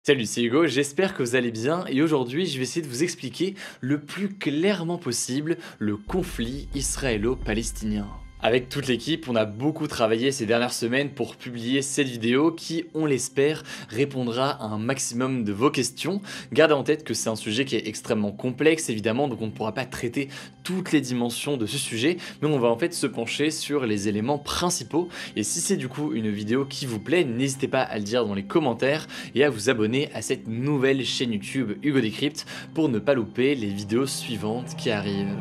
Salut, c'est Hugo, j'espère que vous allez bien et aujourd'hui je vais essayer de vous expliquer le plus clairement possible le conflit israélo-palestinien. Avec toute l'équipe, on a beaucoup travaillé ces dernières semaines pour publier cette vidéo qui, on l'espère, répondra à un maximum de vos questions. Gardez en tête que c'est un sujet qui est extrêmement complexe évidemment, donc on ne pourra pas traiter toutes les dimensions de ce sujet, mais on va en fait se pencher sur les éléments principaux. Et si c'est du coup une vidéo qui vous plaît, n'hésitez pas à le dire dans les commentaires et à vous abonner à cette nouvelle chaîne YouTube Hugo Décrypte pour ne pas louper les vidéos suivantes qui arrivent.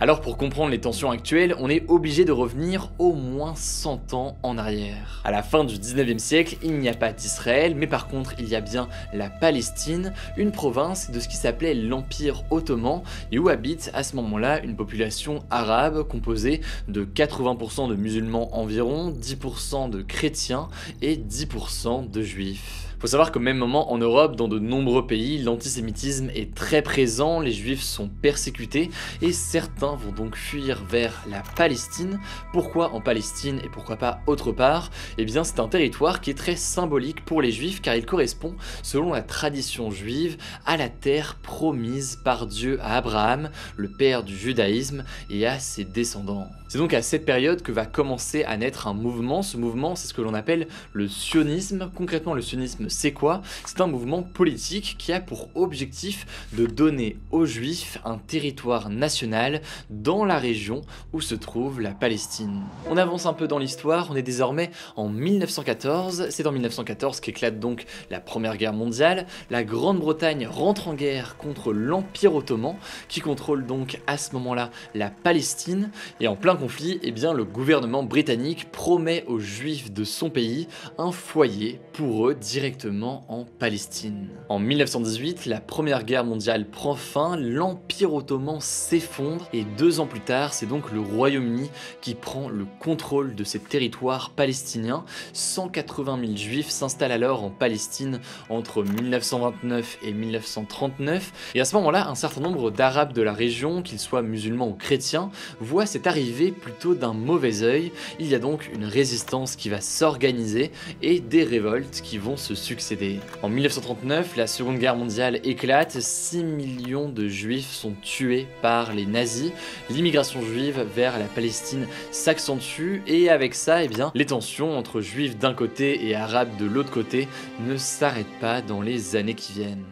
Alors pour comprendre les tensions actuelles, on est obligé de revenir au moins 100 ans en arrière. À la fin du 19e siècle, il n'y a pas d'Israël, mais par contre il y a bien la Palestine, une province de ce qui s'appelait l'Empire ottoman et où habite à ce moment-là une population arabe composée de 80% de musulmans environ, 10% de chrétiens et 10% de juifs. Faut savoir qu'au même moment en Europe, dans de nombreux pays, l'antisémitisme est très présent, les juifs sont persécutés et certains vont donc fuir vers la Palestine. Pourquoi en Palestine et pourquoi pas autre part? Eh bien c'est un territoire qui est très symbolique pour les juifs car il correspond, selon la tradition juive, à la terre promise par Dieu à Abraham, le père du judaïsme, et à ses descendants. C'est donc à cette période que va commencer à naître un mouvement. Ce mouvement, c'est ce que l'on appelle le sionisme. Concrètement, le sionisme, c'est quoi? C'est un mouvement politique qui a pour objectif de donner aux Juifs un territoire national dans la région où se trouve la Palestine. On avance un peu dans l'histoire, on est désormais en 1914. C'est en 1914 qu'éclate donc la Première Guerre mondiale. La Grande-Bretagne rentre en guerre contre l'Empire ottoman qui contrôle donc à ce moment-là la Palestine. Et en plein conflit, eh bien, le gouvernement britannique promet aux Juifs de son pays un foyer pour eux directement en Palestine. En 1918, la Première Guerre mondiale prend fin, l'Empire ottoman s'effondre et 2 ans plus tard, c'est donc le Royaume-Uni qui prend le contrôle de ces territoires palestiniens. 180 000 Juifs s'installent alors en Palestine entre 1929 et 1939 et à ce moment-là, un certain nombre d'Arabes de la région, qu'ils soient musulmans ou chrétiens, voient cette arrivée plutôt d'un mauvais œil. Il y a donc une résistance qui va s'organiser et des révoltes qui vont se succéder. En 1939, la Seconde Guerre mondiale éclate, 6 millions de juifs sont tués par les nazis, l'immigration juive vers la Palestine s'accentue et avec ça, eh bien, les tensions entre juifs d'un côté et arabes de l'autre côté ne s'arrêtent pas dans les années qui viennent.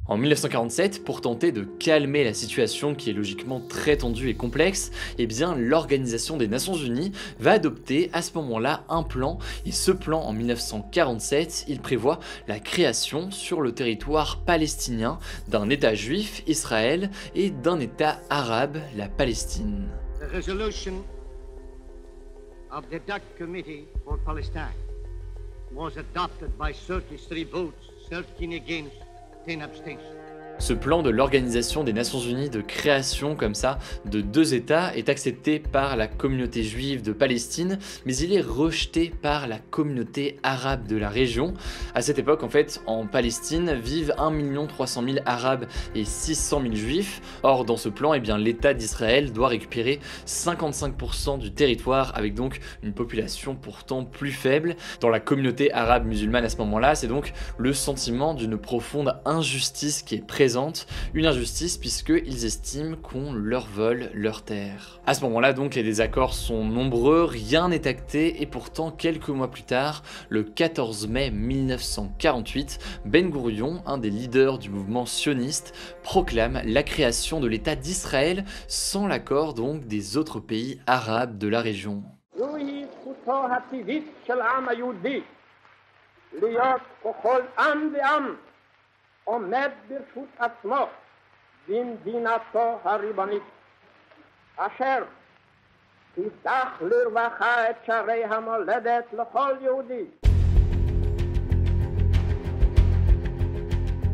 En 1947, pour tenter de calmer la situation qui est logiquement très tendue et complexe, eh bien l'Organisation des Nations Unies va adopter à ce moment-là un plan, et ce plan en 1947, il prévoit la création sur le territoire palestinien d'un État juif, Israël, et d'un État arabe, la Palestine. The resolution of the DAC Committee for Palestine was adopted by 33 votes, 13 against, 10 abstentions. Ce plan de l'Organisation des Nations Unies de création comme ça de 2 États est accepté par la communauté juive de Palestine, mais il est rejeté par la communauté arabe de la région. À cette époque, en fait, en Palestine vivent 1 300 000 arabes et 600 000 juifs. Or, dans ce plan, eh bien, l'État d'Israël doit récupérer 55% du territoire, avec donc une population pourtant plus faible. Dans la communauté arabe musulmane à ce moment-là, c'est donc le sentiment d'une profonde injustice qui est présente, une injustice puisqu'ils estiment qu'on leur vole leur terre. À ce moment-là donc les désaccords sont nombreux, rien n'est acté et pourtant quelques mois plus tard, le 14 mai 1948, Ben Gourion, un des leaders du mouvement sioniste, proclame la création de l'État d'Israël sans l'accord donc des autres pays arabes de la région. עומד ברשות עצמו במדינתו הריבונית, אשר תפתח לרווחה את שערי המולדת לכל יהודי.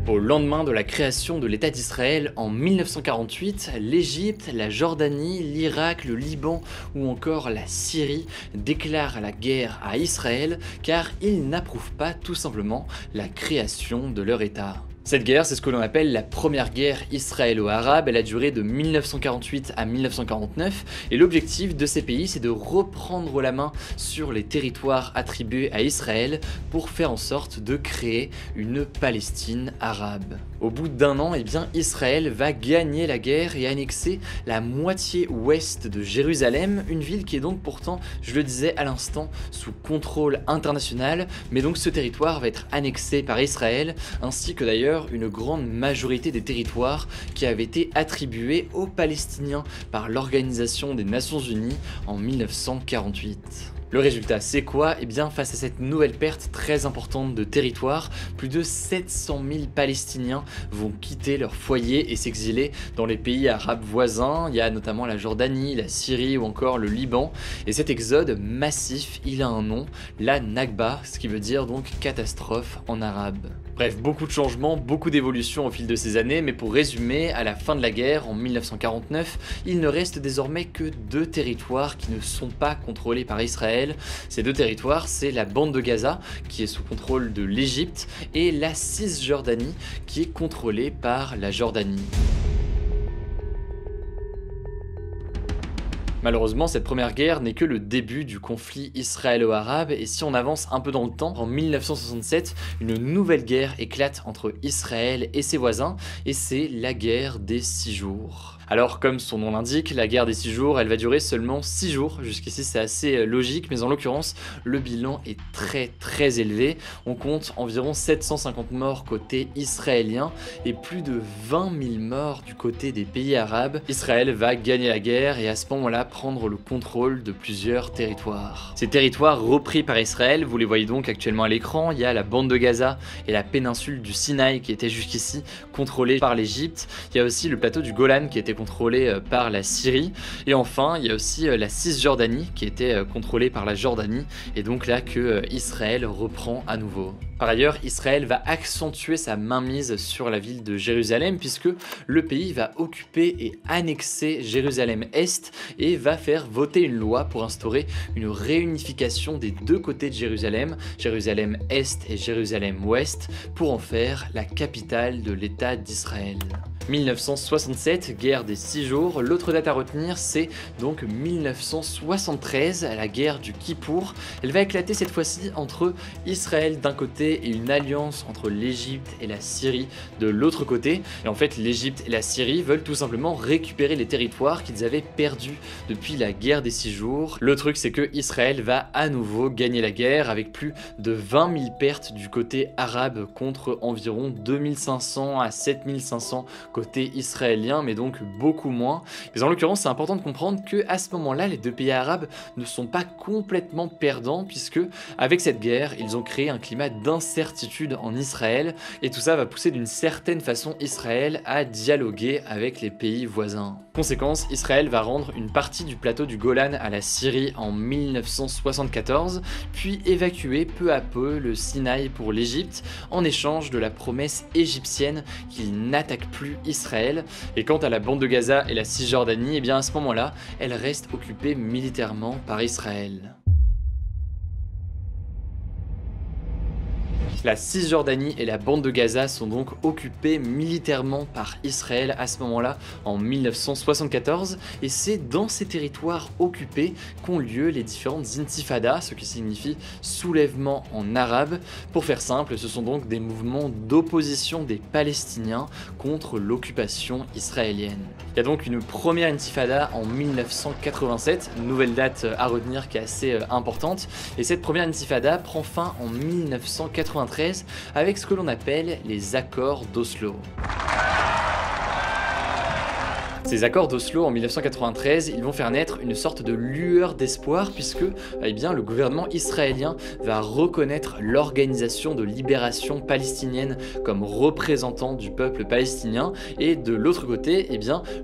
Au lendemain de la création de l'État d'Israël en 1948, l'Égypte, la Jordanie, l'Irak, le Liban ou encore la Syrie déclarent la guerre à Israël car ils n'approuvent pas tout simplement la création de leur État. Cette guerre, c'est ce que l'on appelle la première guerre israélo-arabe. Elle a duré de 1948 à 1949 et l'objectif de ces pays, c'est de reprendre la main sur les territoires attribués à Israël pour faire en sorte de créer une Palestine arabe. Au bout d'un an, eh bien, Israël va gagner la guerre et annexer la moitié ouest de Jérusalem, une ville qui est donc pourtant, je le disais à l'instant, sous contrôle international, mais donc ce territoire va être annexé par Israël, ainsi que d'ailleurs une grande majorité des territoires qui avaient été attribués aux Palestiniens par l'Organisation des Nations Unies en 1948. Le résultat, c'est quoi? Eh bien, face à cette nouvelle perte très importante de territoire, plus de 700 000 Palestiniens vont quitter leur foyer et s'exiler dans les pays arabes voisins. Il y a notamment la Jordanie, la Syrie ou encore le Liban. Et cet exode massif, il a un nom, la Nakba, ce qui veut dire donc catastrophe en arabe. Bref, beaucoup de changements, beaucoup d'évolutions au fil de ces années, mais pour résumer, à la fin de la guerre, en 1949, il ne reste désormais que 2 territoires qui ne sont pas contrôlés par Israël. Ces 2 territoires, c'est la bande de Gaza, qui est sous contrôle de l'Égypte, et la Cisjordanie, qui est contrôlée par la Jordanie. Malheureusement, cette première guerre n'est que le début du conflit israélo-arabe et si on avance un peu dans le temps, en 1967, une nouvelle guerre éclate entre Israël et ses voisins et c'est la guerre des 6 jours. Alors comme son nom l'indique, la guerre des 6 jours, elle va durer seulement 6 jours, jusqu'ici c'est assez logique, mais en l'occurrence, le bilan est très élevé. On compte environ 750 morts côté israélien et plus de 20 000 morts du côté des pays arabes. Israël va gagner la guerre et à ce moment-là prendre le contrôle de plusieurs territoires. Ces territoires repris par Israël, vous les voyez donc actuellement à l'écran, il y a la bande de Gaza et la péninsule du Sinaï qui étaient jusqu'ici contrôlées par l'Égypte. Il y a aussi le plateau du Golan qui était contrôlé par la Syrie et enfin il y a aussi la Cisjordanie qui était contrôlée par la Jordanie et donc là que Israël reprend à nouveau. Par ailleurs, Israël va accentuer sa mainmise sur la ville de Jérusalem puisque le pays va occuper et annexer Jérusalem-Est et va faire voter une loi pour instaurer une réunification des 2 côtés de Jérusalem, Jérusalem-Est et Jérusalem-Ouest, pour en faire la capitale de l'État d'Israël. 1967, guerre des 6 jours. L'autre date à retenir, c'est donc 1973, la guerre du Kippour. Elle va éclater cette fois-ci entre Israël d'un côté et une alliance entre l'Égypte et la Syrie de l'autre côté. Et en fait, l'Égypte et la Syrie veulent tout simplement récupérer les territoires qu'ils avaient perdus depuis la guerre des 6 jours. Le truc, c'est que Israël va à nouveau gagner la guerre avec plus de 20 000 pertes du côté arabe contre environ 2500 à 7500 côté israélien, mais donc beaucoup moins. Mais en l'occurrence, c'est important de comprendre que à ce moment-là, les 2 pays arabes ne sont pas complètement perdants, puisque avec cette guerre, ils ont créé un climat d'incertitude en Israël, et tout ça va pousser d'une certaine façon Israël à dialoguer avec les pays voisins. Conséquence, Israël va rendre une partie du plateau du Golan à la Syrie en 1974, puis évacuer peu à peu le Sinaï pour l'Égypte, en échange de la promesse égyptienne qu'ils n'attaquent plus Israël. Et quant à la bande de Gaza et la Cisjordanie, et bien à ce moment-là, elle reste occupée militairement par Israël. La Cisjordanie et la bande de Gaza sont donc occupées militairement par Israël à ce moment-là en 1974 et c'est dans ces territoires occupés qu'ont lieu les différentes intifadas, ce qui signifie soulèvement en arabe. Pour faire simple, ce sont donc des mouvements d'opposition des Palestiniens contre l'occupation israélienne. Il y a donc une première intifada en 1987, une nouvelle date à retenir qui est assez importante, et cette première intifada prend fin en 1993 avec ce que l'on appelle les accords d'Oslo. Ces accords d'Oslo en 1993, ils vont faire naître une sorte de lueur d'espoir puisque le gouvernement israélien va reconnaître l'organisation de libération palestinienne comme représentant du peuple palestinien et de l'autre côté,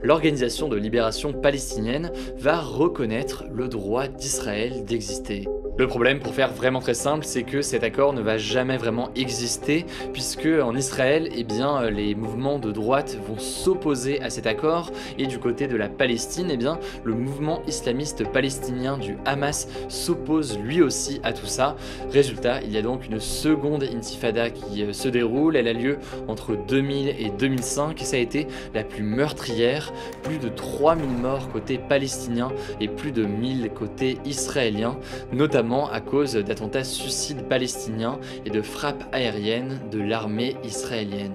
l'organisation de libération palestinienne va reconnaître le droit d'Israël d'exister. Le problème, pour faire vraiment très simple, c'est que cet accord ne va jamais vraiment exister, puisque en Israël, eh bien, les mouvements de droite vont s'opposer à cet accord, et du côté de la Palestine, eh bien, le mouvement islamiste palestinien du Hamas s'oppose lui aussi à tout ça. Résultat, il y a donc une seconde intifada qui se déroule, elle a lieu entre 2000 et 2005, et ça a été la plus meurtrière, plus de 3000 morts côté palestinien et plus de 1000 côté israélien, notamment à cause d'attentats suicides palestiniens et de frappes aériennes de l'armée israélienne.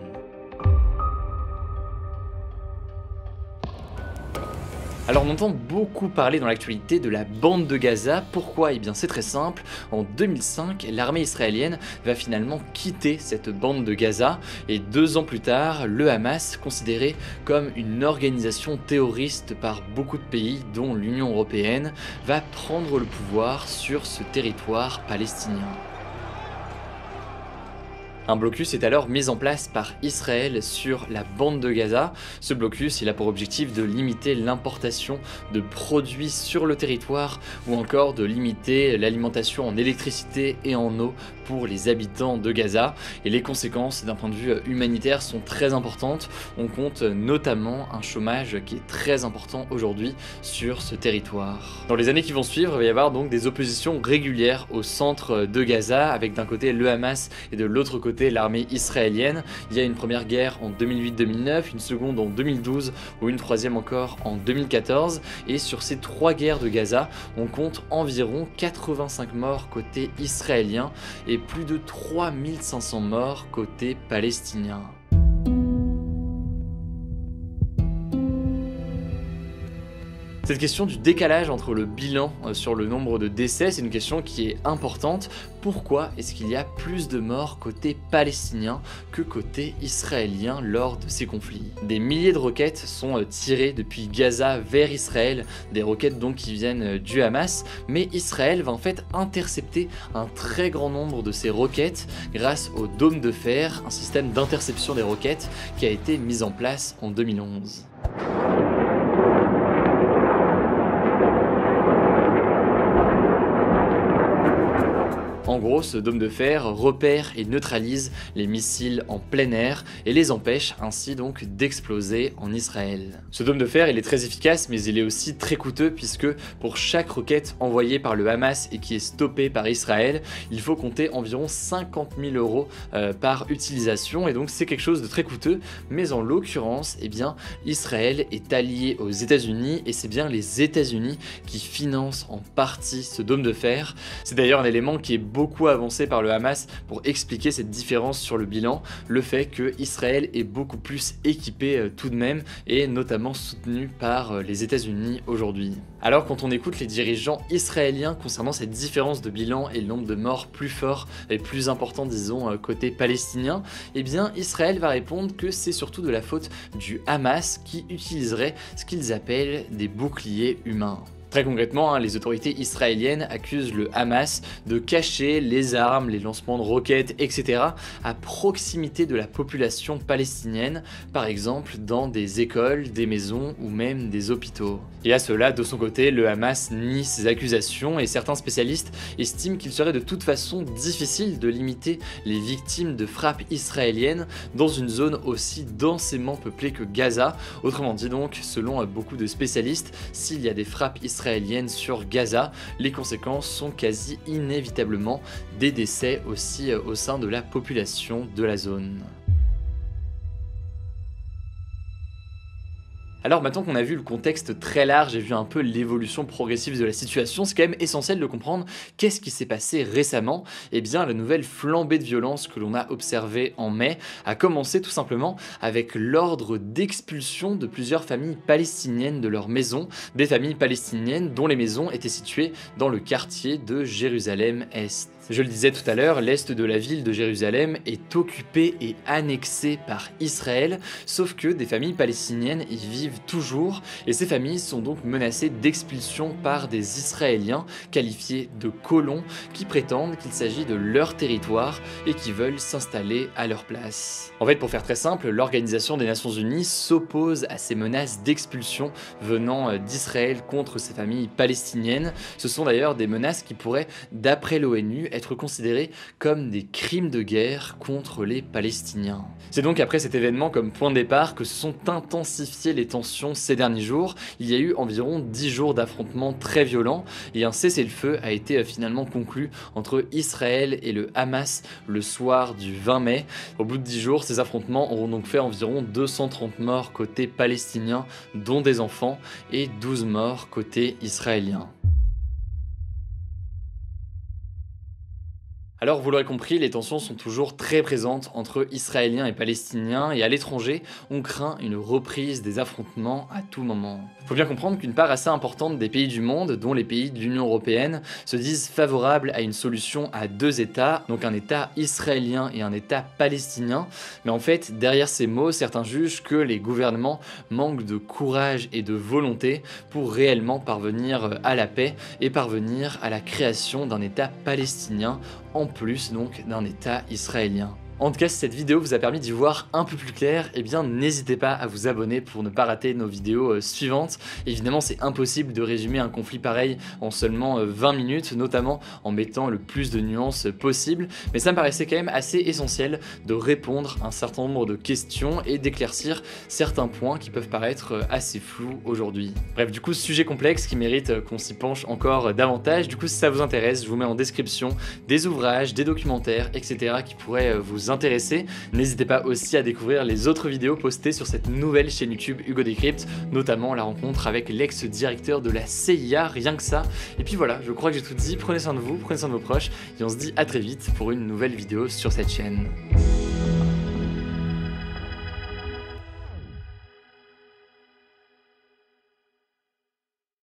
Alors on entend beaucoup parler dans l'actualité de la bande de Gaza. Pourquoi? Eh bien c'est très simple, en 2005 l'armée israélienne va finalement quitter cette bande de Gaza et 2 ans plus tard le Hamas, considéré comme une organisation terroriste par beaucoup de pays dont l'Union européenne, va prendre le pouvoir sur ce territoire palestinien. Un blocus est alors mis en place par Israël sur la bande de Gaza. Ce blocus, il a pour objectif de limiter l'importation de produits sur le territoire ou encore de limiter l'alimentation en électricité et en eau pour les habitants de Gaza. Et les conséquences d'un point de vue humanitaire sont très importantes. On compte notamment un chômage qui est très important aujourd'hui sur ce territoire. Dans les années qui vont suivre, il va y avoir donc des oppositions régulières au centre de Gaza, avec d'un côté le Hamas et de l'autre côté l'armée israélienne. Il y a une première guerre en 2008-2009, une seconde en 2012 ou une troisième encore en 2014. Et sur ces 3 guerres de Gaza, on compte environ 85 morts côté israélien et plus de 3500 morts côté palestinien. Cette question du décalage entre le bilan sur le nombre de décès, c'est une question qui est importante. Pourquoi est-ce qu'il y a plus de morts côté palestinien que côté israélien lors de ces conflits? Des milliers de roquettes sont tirées depuis Gaza vers Israël, des roquettes donc qui viennent du Hamas, mais Israël va en fait intercepter un très grand nombre de ces roquettes grâce au dôme de fer, un système d'interception des roquettes qui a été mis en place en 2011. En gros, ce dôme de fer repère et neutralise les missiles en plein air et les empêche ainsi donc d'exploser en Israël. Ce dôme de fer, il est très efficace, mais il est aussi très coûteux puisque pour chaque roquette envoyée par le Hamas et qui est stoppée par Israël, il faut compter environ 50 000 € par utilisation, et donc c'est quelque chose de très coûteux. Mais en l'occurrence, eh bien, Israël est allié aux États-Unis et c'est bien les États-Unis qui financent en partie ce dôme de fer. C'est d'ailleurs un élément qui est beaucoup avancé par le Hamas pour expliquer cette différence sur le bilan, le fait que Israël est beaucoup plus équipé tout de même et notamment soutenu par les États-Unis aujourd'hui. Alors quand on écoute les dirigeants israéliens concernant cette différence de bilan et le nombre de morts plus fort et plus important disons côté palestinien, eh bien Israël va répondre que c'est surtout de la faute du Hamas qui utiliserait ce qu'ils appellent des boucliers humains. Très concrètement, les autorités israéliennes accusent le Hamas de cacher les armes, les lancements de roquettes, etc. à proximité de la population palestinienne, par exemple dans des écoles, des maisons ou même des hôpitaux. Et à cela, de son côté, le Hamas nie ces accusations et certains spécialistes estiment qu'il serait de toute façon difficile de limiter les victimes de frappes israéliennes dans une zone aussi densément peuplée que Gaza. Autrement dit donc, selon beaucoup de spécialistes, s'il y a des frappes israéliennes sur Gaza, les conséquences sont quasi inévitablement des décès aussi au sein de la population de la zone. Alors maintenant qu'on a vu le contexte très large et vu un peu l'évolution progressive de la situation, c'est quand même essentiel de comprendre qu'est-ce qui s'est passé récemment. Eh bien la nouvelle flambée de violence que l'on a observée en mai a commencé tout simplement avec l'ordre d'expulsion de plusieurs familles palestiniennes de leurs maisons, des familles palestiniennes dont les maisons étaient situées dans le quartier de Jérusalem-Est. Je le disais tout à l'heure, l'est de la ville de Jérusalem est occupé et annexé par Israël, sauf que des familles palestiniennes y vivent toujours, et ces familles sont donc menacées d'expulsion par des Israéliens qualifiés de colons qui prétendent qu'il s'agit de leur territoire et qui veulent s'installer à leur place. En fait, pour faire très simple, l'Organisation des Nations Unies s'oppose à ces menaces d'expulsion venant d'Israël contre ces familles palestiniennes. Ce sont d'ailleurs des menaces qui pourraient, d'après l'ONU, être considérées comme des crimes de guerre contre les Palestiniens. C'est donc après cet événement comme point de départ que se sont intensifiées les tensions ces derniers jours. Il y a eu environ 10 jours d'affrontements très violents et un cessez-le-feu a été finalement conclu entre Israël et le Hamas le soir du 20 mai. Au bout de 10 jours, ces affrontements auront donc fait environ 230 morts côté palestinien, dont des enfants, et 12 morts côté israélien. Alors vous l'aurez compris, les tensions sont toujours très présentes entre Israéliens et Palestiniens, et à l'étranger, on craint une reprise des affrontements à tout moment. Faut bien comprendre qu'une part assez importante des pays du monde, dont les pays de l'Union Européenne, se disent favorables à une solution à 2 États, donc un État israélien et un État palestinien, mais en fait, derrière ces mots, certains jugent que les gouvernements manquent de courage et de volonté pour réellement parvenir à la paix et parvenir à la création d'un État palestinien, en plus donc d'un État israélien. En tout cas, si cette vidéo vous a permis d'y voir un peu plus clair, eh bien n'hésitez pas à vous abonner pour ne pas rater nos vidéos suivantes. Évidemment, c'est impossible de résumer un conflit pareil en seulement 20 minutes, notamment en mettant le plus de nuances possible, mais ça me paraissait quand même assez essentiel de répondre à un certain nombre de questions et d'éclaircir certains points qui peuvent paraître assez flous aujourd'hui. Bref, du coup, sujet complexe qui mérite qu'on s'y penche encore davantage. Du coup, si ça vous intéresse, je vous mets en description des ouvrages, des documentaires, etc. qui pourraient vous intéresser. N'hésitez pas aussi à découvrir les autres vidéos postées sur cette nouvelle chaîne YouTube Hugo Décrypte, notamment la rencontre avec l'ex-directeur de la CIA, rien que ça. Et puis voilà, je crois que j'ai tout dit, prenez soin de vous, prenez soin de vos proches, et on se dit à très vite pour une nouvelle vidéo sur cette chaîne.